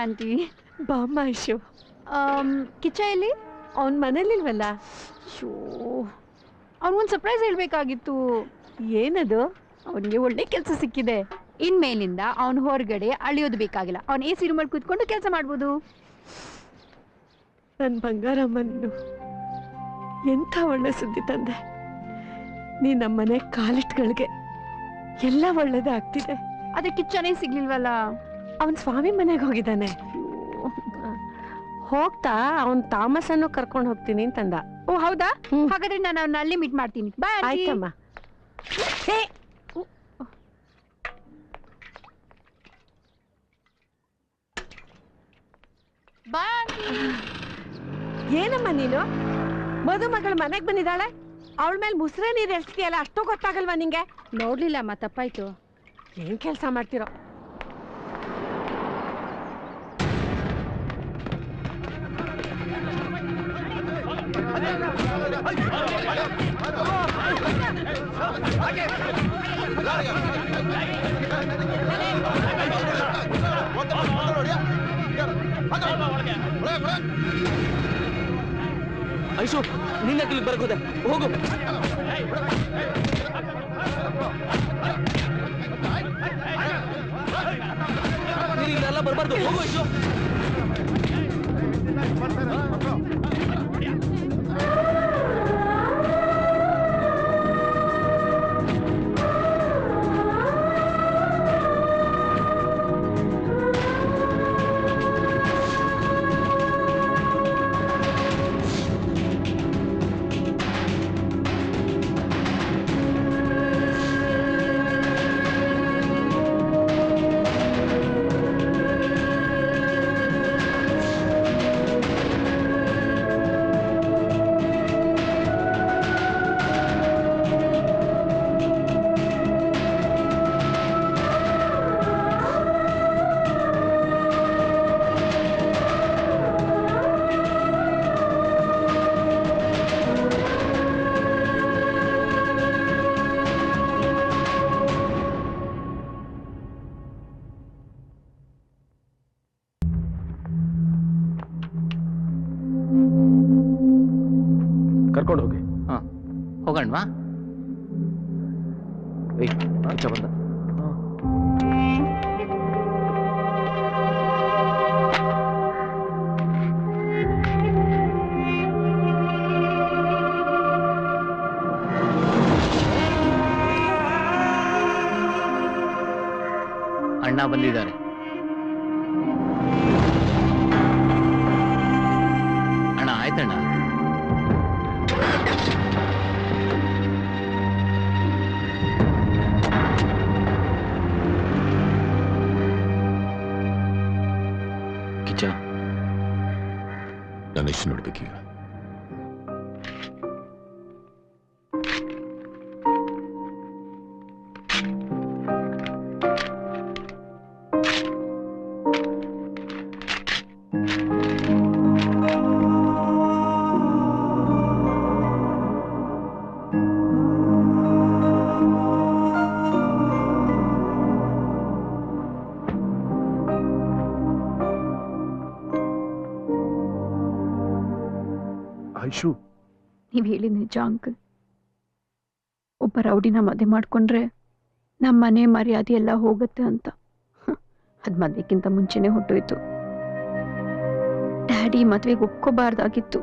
Aunty. ಬಾಮ್ಮ ಐಶು. ಕಿಚ್ಚ ಎಲ್ಲಿ? ಅವನ ಮನೇಲಿಲ್ವಲ್ಲ. ಶೋ, ಅವನಿಗೊಂದು ಸರ್ಪ್ರೈಸ್ ಹೇಳ್ಬೇಕಾಗಿತ್ತು. ಏನದು? ಅವನಿಗೆ ಒಳ್ಳೆ ಕೆಲಸ ಸಿಕ್ಕಿದೆ. ಇನ್ಮೇಲಿಂದ ಅವನು ಹೊರಗಡೆ ಅಳಿಯೋದು ಬೇಕಾಗಿಲ್ಲ. ಅವನು AC ರೂಮಲ್ಲಿ ಕೂತ್ಕೊಂಡು ಕೆಲಸ ಮಾಡ್ಬೋದು. ನನ್ನ ಬಂಗಾರಮ್ಮನ್ನು ಎಂಥ ಒಳ್ಳೆ ಸುದ್ದಿ ತಂದೆ. ನೀ ನಮ್ಮನೆ ಕಾಲಿಟ್ಗಳಿಗೆ ಎಲ್ಲ ಒಳ್ಳೇದೇ ಆಗ್ತಿದೆ. ಅದೇ ಕಿಚ್ಚನೇ ಸಿಗ್ಲಿಲ್ವಲ್ಲ. ಅವನ್ ಸ್ವಾಮಿ ಮನೆಗೆ ಹೋಗಿದ್ದಾನೆ. ಹೋಗ್ತಾ ಅವನ್ ಥಾಮಸ್ ಅನ್ನು ಕರ್ಕೊಂಡು ಹೋಗ್ತೀನಿ ಅಂತಂದ. ಓ ಹೌದಾ? ಹಾಗಾದ್ರೆ ನಾನು ಅವನ್ನ ಅಲ್ಲಿ ಮೀಟ್ ಮಾಡ್ತೀನಿ. ಬಾಯ್. ಆಯ್ತಮ್ಮ. ಏನಮ್ಮ ನೀನು? ಮದುಮಗಳು ಮನೆಗೆ ಬಂದಿದ್ದಾಳೆ, ಅವಳ ಮೇಲೆ ಮುಸ್ರೆ ನೀರು ಎಷ್ಟಿದೆಯಲ್ಲ, ಅಷ್ಟು ಗೊತ್ತಾಗಲ್ವಾ ನಿಂಗೆ? ನೋಡ್ಲಿಲ್ಲ ಅಮ್ಮ, ತಪ್ಪಾಯ್ತು. ಏನ್ ಕೆಲಸ ಮಾಡ್ತಿರೋ? ಐಶು, ನಿನ್ನ ಇಲ್ಲಿ ಬರಕೋದೆ, ಹೋಗು. ನೀನು ಇಲ್ಲೆಲ್ಲ ಬರಬಾರ್ದು, ಹೋಗು ಐಶು. ಕರ್ಕೊಂಡು ಹೋಗಿ. ಹೋಗೋಣವಾ? ಕಿಚ್ಚ ಬಂದ. ಅಣ್ಣ ಬಂದಿದ್ದಾರೆ. ಅಣ್ಣ ಆಯ್ತಣ್ಣ. ಕಿಚ್ಚ, ನಾನು ಎಷ್ಟು ನೋಡ್ಬೇಕೀಗ? ಐಶು, ನೀವ್ ಹೇಳಿದ ನಿಜ ಅಂಕಲ್. ಒಬ್ಬ ರೌಡಿನ ಮದುವೆ ಮಾಡ್ಕೊಂಡ್ರೆ ನಮ್ಮ ಮನೆ ಮರ್ಯಾದೆ ಎಲ್ಲ ಹೋಗುತ್ತೆ ಅಂತ. ಅದ್ ಮದ್ವೆಕ್ಕಿಂತ ಮುಂಚೆನೆ ಹೊಟ್ಟೋಯ್ತು. ಡ್ಯಾಡಿ ಮದ್ವೆಗೆ ಒಪ್ಕೋಬಾರ್ದಾಗಿತ್ತು.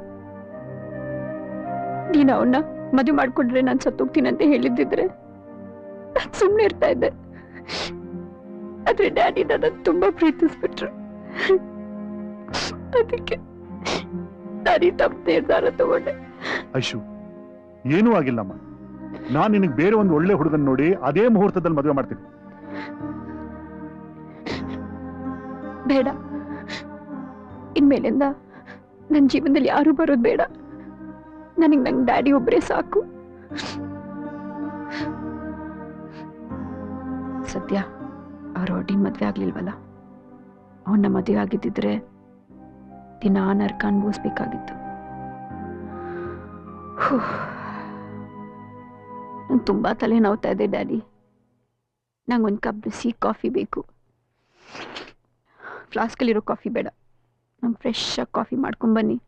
ನೀನು ಅವನ್ನ ಮದುವೆ ಮಾಡ್ಕೊಂಡ್ರೆ ನಾನು ಸತ್ತೋಗ್ತೀನಿ ಅಂತ ಹೇಳಿದ್ದಿದ್ರೆ ನಾನು ಸುಮ್ಮನೆ ಇರ್ತಾ ಇದ್ದೆ. ಆದ್ರೆ ಡ್ಯಾಡಿ ನನ್ನ ತುಂಬಾ ಪ್ರೀತಿಸ್ಬಿಟ್ರು. ಅದಕ್ಕೆ ನಾನು ತಪ್ಪು ನಿರ್ಧಾರ ತಗೊಂಡೆ. ಐಶು, ಏನೂ ಆಗಿಲ್ಲಮ್ಮ. ನಾನು ನಿನಗೆ ಬೇರೆ ಒಂದು ಒಳ್ಳೆ ಹುಡುಗನ್ ನೋಡಿ ಅದೇ ಮುಹೂರ್ತದಲ್ಲಿ ಮದುವೆ ಮಾಡ್ತೀನಿ. ಬೇಡ, ಇನ್ಮೇಲಿಂದ ನನ್ನ ಜೀವನದಲ್ಲಿ ಯಾರು ಬರೋದು ಬೇಡ. ನಂಗೆ ಡ್ಯಾಡಿ ಒಬ್ಬರೇ ಸಾಕು. ಸದ್ಯ ಅವ್ರ ಹೊಡಿ ಮದ್ವೆ ಆಗ್ಲಿಲ್ವಲ್ಲ. ಅವನ್ನ ಮದುವೆ ಆಗಿದ್ದಿದ್ರೆ ದಿನ ನರ್ಕ ಅನ್ಭವಿಸ್ಬೇಕಾಗಿತ್ತು. ನಂಗೆ ತುಂಬಾ ತಲೆ ನೋವ್ತಾ ಇದೆ ಡ್ಯಾಡಿ. ನಂಗೊಂದು ಕಪ್ ಬಿಸಿ ಕಾಫಿ ಬೇಕು. ಫ್ಲಾಸ್ಕಲ್ಲಿರೋ ಕಾಫಿ ಬೇಡ, ನಂಗೆ ಫ್ರೆಶ್ ಆಗಿ ಕಾಫಿ ಮಾಡ್ಕೊಂಬನ್ನಿ.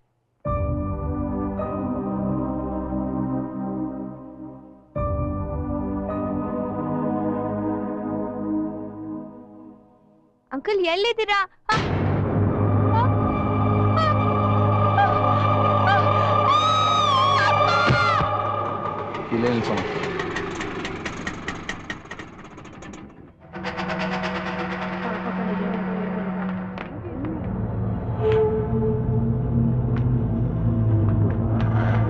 ಅಂಕಲ್ ಎಲ್ಲಿದ್ದೀರಾ? ಇಲ್ಲೇ ನಿಲ್ಸೋಣ.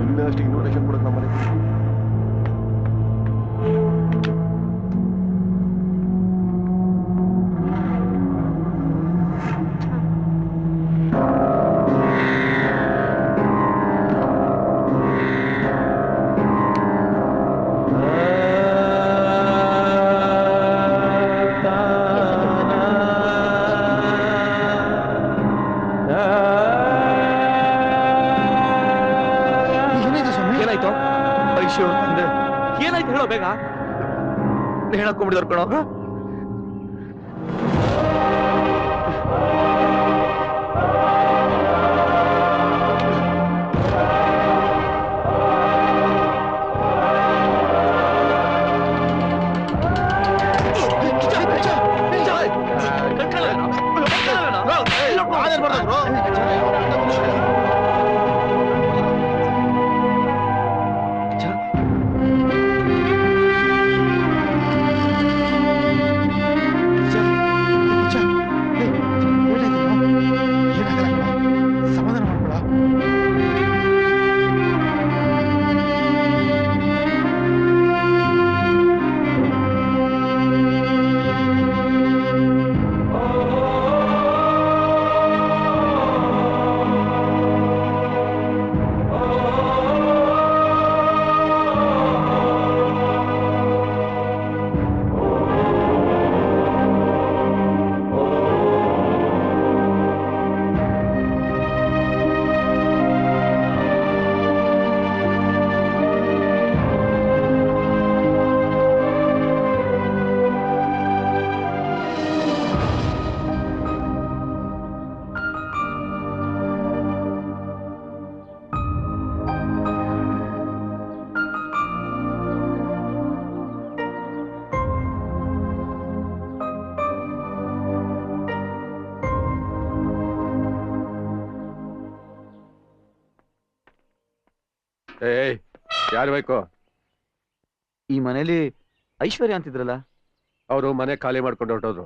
ಇನ್ನಷ್ಟು ಇನ್ವಿಟೇಷನ್ ಕೊಡೋದು ನಮ್ಮ ಮನೆಗೆ. ಏನಾಯ್ತು ಐಶು? ಅಂದ್ರೆ ಏನಾಯ್ತು ಹೇಳೋ ಬೇಗ. ಹೇಳಕ್ಕೊಂಬಿಡಿದವ್ರು ಕಣೋ. ಸಮಾಧಾನ ಮಾಡ್ಕೊಳ. ಏಯ್, ಯಾರು ಬೇಕು? ಈ ಮನೇಲಿ ಐಶ್ವರ್ಯ ಅಂತಿದ್ರಲ್ಲ, ಅವರು ಮನೆ ಖಾಲಿ ಮಾಡ್ಕೊಂಡು ಹೊರಟೋದ್ರು.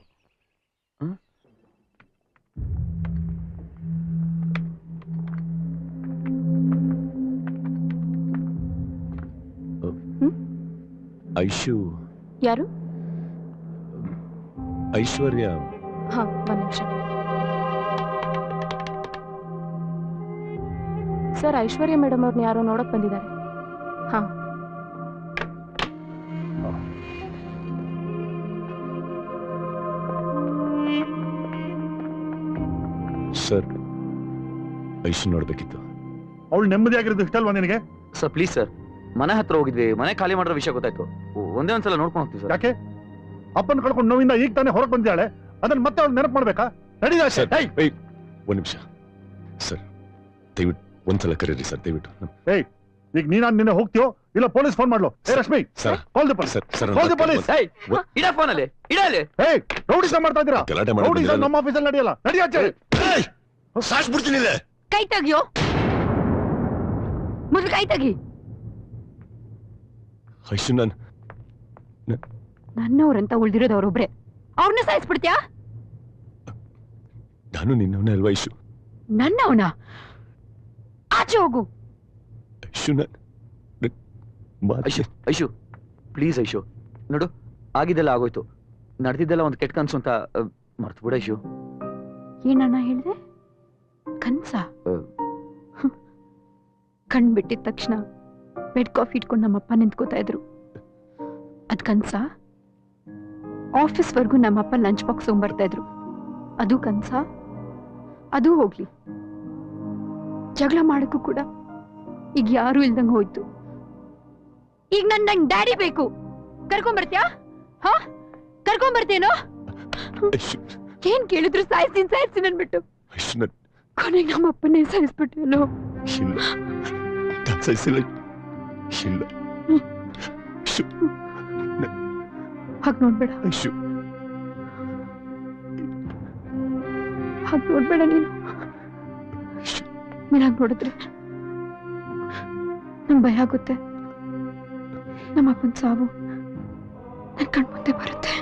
ಐಶು ಯಾರು? ಐಶ್ವರ್ಯ. ಹಾ, ಒಂದ್ ನಿಮಿಷ ಸರ್. ಐಶ್ವರ್ಯ ಮೇಡಮ್ ಅವ್ರನ್ನ ಯಾರೋ ನೋಡಕ್ ಬಂದಿದ್ದಾರೆ. ಹಾ. ಸರ್, ಐಶು ನೋಡ್ಬೇಕಿತ್ತು. ಅವಳು ನೆಮ್ಮದಿಯಾಗಿರೋದು ಇಷ್ಟಲ್ವಾ ನಿನಗೆ? ಸರ್ ಪ್ಲೀಸ್ ಸರ್, ಮನೆ ಹತ್ರ ಹೋಗಿದ್ವಿ, ಮನೆ ಖಾಲಿ ಮಾಡಿರೋ ವಿಷಯ ಗೊತ್ತಾಯ್ತು. ಒಂದೇ ಒಂದ್ಸಲ ನೋಡ್ಕೊಂಡು ಹೋಗ್ತೀವಿ ಸರ್. ಯಾಕೆ? ಅಪ್ಪನ ಕಳ್ಕೊಂಡು ನೋವಿಂದ ಈಗ ತಾನೇ ಹೊರಗೆ ಬಂದಿದ್ದಾಳೆ, ಅದನ್ನ ಮತ್ತೆ ಅವ್ಳು ನೆನಪು ಮಾಡ್ಬೇಕಾ? ನಡೀತಾ ಸರ್, ಒಂದ್ ನಿಮಿಷ ಸರ್, ದಯವಿಟ್ಟು ಒಂದ್ಸಲ ಕರೀರಿ ಸರ್, ದಯವಿಟ್ಟು. ಏಯ್, ಈಗ ನೀನು ನಿನ್ನೆ ಹೋಗ್ತೀಯೋ ಇಲ್ಲ ಪೊಲೀಸ್ ಫೋನ್ ಮಾಡ್ಲು? ಏ Rashmi, sir, call the police. Sir, sir, call the police. ಇಡ ಫೋನಲ್ಲಿ ಇಡ ಅಲ್ಲಿ. ಏಯ್, ರೌಡಿಸಂ ಮಾಡ್ತಾ ಇದ್ದೀರಾ? ಗಲಾಟೆ ಮಾಡಿ ರೌಡಿಸಂ ನಮ್ಮ ಆಫೀಸಲ್ಲಿ ನಡೆಯಲ್ಲ. ನಡಿಯಾಚೆ. ಸಾಕ್ಬಿಡ್ತೀನಿ. ಕೈ ತೆಗಿಯೋ, ಮೊದಲು ಕೈ ತೆಗಿ. ಐಶು, ನನ್ನವ್ರಂತ ಉಳ್ದಿರೋದು ಅವ್ರೊಬ್ರೆ, ಅವ್ರನ್ನ ಸಾಯಿಸ್ಬಿಡ್ತೀಯಾ? ನಾನು ನಿನ್ನವನೇ ಅಲ್ವಾ ಐಶು? ನನ್ನವನ? ಆಚೆ ಹೋಗು. ಐಶು, ಐಶು ಐಶು ಪ್ಲೀಸ್ ಐಶು, ನೋಡು ಆಗಿದ್ದೆಲ್ಲ ಆಗೋಯ್ತು, ನಡೆದಿದ್ದೆಲ್ಲ ಒಂದು ಕೆಟ್ಟ ಕನ್ಸು ಅಂತ ಮರ್ತು ಬಿಡ ಐಶು. ಏನನ್ನ ಹೇಳ್ದೆ? ಕನ್ಸ? ಕಣ್ ಬಿಟ್ಟಿದ ತಕ್ಷಣ ಬೆಡ್ ಕಾಫಿ ಇಟ್ಕೊಂಡು ನಮ್ಮಪ್ಪ ನಿಂತ್ಕೋತಾ ಇದ್ರು. ಅದ್ ಕನ್ಸ? ಆಫೀಸ್ವರೆಗೂ ನಮ್ಮಪ್ಪ ಲಂಚ್ ಬಾಕ್ಸ್ ತೊಗೊಂಬರ್ತಾ ಇದ್ರು, ಅದು ಕನ್ಸ? ಅದು ಹೋಗ್ಲಿ, ಜಗಳ ಮಾಡಕ್ಕೂ ಕೂಡ ಈಗ ಯಾರು ಇಲ್ದಂಗ ಹೋಯ್ತು. ಈಗ ನಂಗೆ ಡ್ಯಾಡಿ ಬೇಕು, ಕರ್ಕೊಂಬರ್ತೀಯಾ? ಹಾ, ಕರ್ಕೊಂಬರ್ತೇನೋ? ಏನ್ ಕೇಳಿದ್ರು ಸಾಯಿಸ್ತೀನಿ ಅನ್ಬಿಟ್ಟು ಐಶು ನನ್ ಕೊನೆಗೆ ನಮ್ಮ ಅಪ್ಪನೇ ಸಾಯಿಸ್ಬಿಟ್ಟಿಯಲ್ಲೋ. ಇಲ್ಲ ನಾನ್ ಸಾಯಿಸಿಲ್ಲ ಇಲ್ಲ ಐಶು ಹಾಗೆ ನೋಡ್ಬೇಡ, ಐಶು ಹಾಗೆ ನೋಡ್ಬೇಡ ನೀನು. ನೀನ್ ಹಾಗೆ ನೋಡಿದ್ರೆ ನಂಗೆ ಭಯ ಆಗುತ್ತೆ. ನಮ್ಮ ಅಪ್ಪನ ಸಾವು ನನ್ ಕಣ್ಮುಂದೆ ಬರುತ್ತೆ.